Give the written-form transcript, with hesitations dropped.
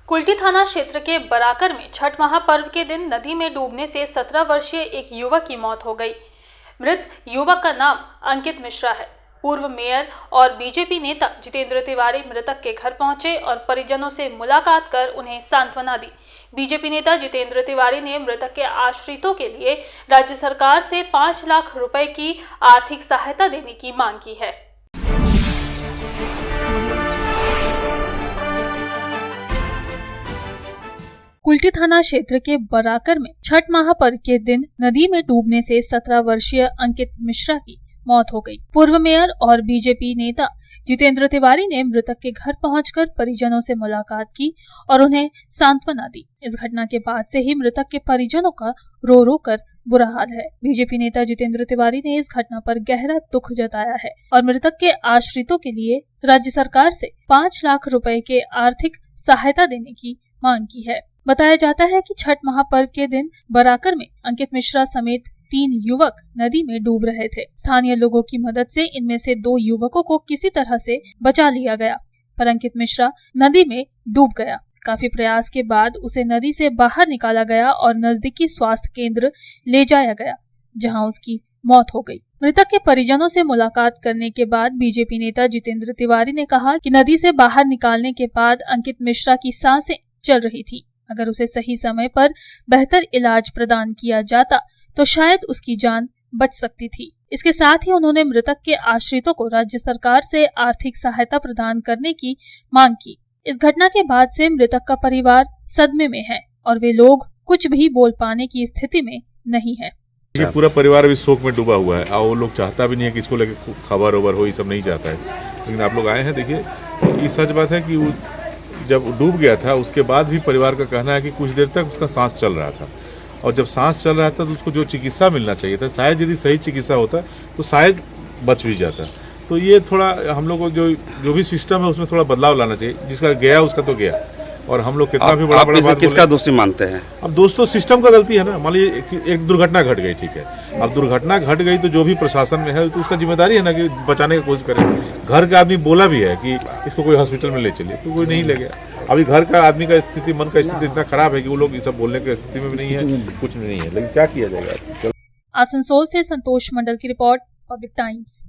कुल्टी थाना क्षेत्र के बराकर में छठ महापर्व के दिन नदी में डूबने से 17 वर्षीय एक युवक की मौत हो गई। मृत युवक का नाम अंकित मिश्रा है। पूर्व मेयर और बीजेपी नेता जितेंद्र तिवारी मृतक के घर पहुंचे और परिजनों से मुलाकात कर उन्हें सांत्वना दी। बीजेपी नेता जितेंद्र तिवारी ने मृतक के आश्रितों के लिए राज्य सरकार से 5 लाख रुपए की आर्थिक सहायता देने की मांग की है। कुल्टी थाना क्षेत्र के बराकर में छठ महापर्व के दिन नदी में डूबने से 17 वर्षीय अंकित मिश्रा की मौत हो गई। पूर्व मेयर और बीजेपी नेता जितेंद्र तिवारी ने मृतक के घर पहुंचकर परिजनों से मुलाकात की और उन्हें सांत्वना दी। इस घटना के बाद से ही मृतक के परिजनों का रो रो कर बुरा हाल है। बीजेपी नेता जितेंद्र तिवारी ने इस घटना पर गहरा दुख जताया है और मृतक के आश्रितों के लिए राज्य सरकार से 5 लाख रुपए के आर्थिक सहायता देने की मांग की है। बताया जाता है कि छठ महापर्व के दिन बराकर में अंकित मिश्रा समेत 3 युवक नदी में डूब रहे थे। स्थानीय लोगों की मदद से इनमें से 2 युवकों को किसी तरह से बचा लिया गया, पर अंकित मिश्रा नदी में डूब गया। काफी प्रयास के बाद उसे नदी से बाहर निकाला गया और नजदीकी स्वास्थ्य केंद्र ले जाया गया, जहां उसकी मौत हो गई। मृतक के परिजनों से मुलाकात करने के बाद बीजेपी नेता जितेंद्र तिवारी ने कहा कि नदी से बाहर निकालने के बाद अंकित मिश्रा की सांसें चल रही थी। अगर उसे सही समय पर बेहतर इलाज प्रदान किया जाता तो शायद उसकी जान बच सकती थी। इसके साथ ही उन्होंने मृतक के आश्रितों को राज्य सरकार से आर्थिक सहायता प्रदान करने की मांग की। इस घटना के बाद से मृतक का परिवार सदमे में है और वे लोग कुछ भी बोल पाने की स्थिति में नहीं है। ये पूरा परिवार अभी शोक में डूबा हुआ है और वो लोग चाहता भी नहीं है कि इसको लेकर खबर ओबर हो, ये सब नहीं चाहता है। लेकिन आप लोग आए हैं, देखिए ये सच बात है कि वो जब डूब गया था उसके बाद भी परिवार का कहना है कि कुछ देर तक उसका सांस चल रहा था और जब सांस चल रहा था तो उसको जो चिकित्सा मिलना चाहिए था, शायद यदि सही चिकित्सा होता तो शायद बच भी जाता। तो ये थोड़ा हम लोग को जो भी सिस्टम है उसमें थोड़ा बदलाव लाना चाहिए। जिसका गया उसका तो गया, और हम लोग कितना भी बड़ा बात किसका दोषी मानते हैं? अब दोस्तों सिस्टम का गलती है ना। मान लीजिए एक दुर्घटना घट गई, ठीक है, अब दुर्घटना घट गई तो जो भी प्रशासन में है तो उसका जिम्मेदारी है ना कि बचाने की कोशिश करे। घर का आदमी बोला भी है कि इसको कोई हॉस्पिटल में ले चलिए, तो कोई नहीं ले गया। अभी घर का आदमी का स्थिति, मन का स्थिति इतना खराब है कि वो लोग ये सब बोलने की स्थिति में भी नहीं है, कुछ नहीं है। लेकिन क्या किया जाएगा। आसनसोल से संतोष मंडल की रिपोर्ट, पब्लिक टाइम्स।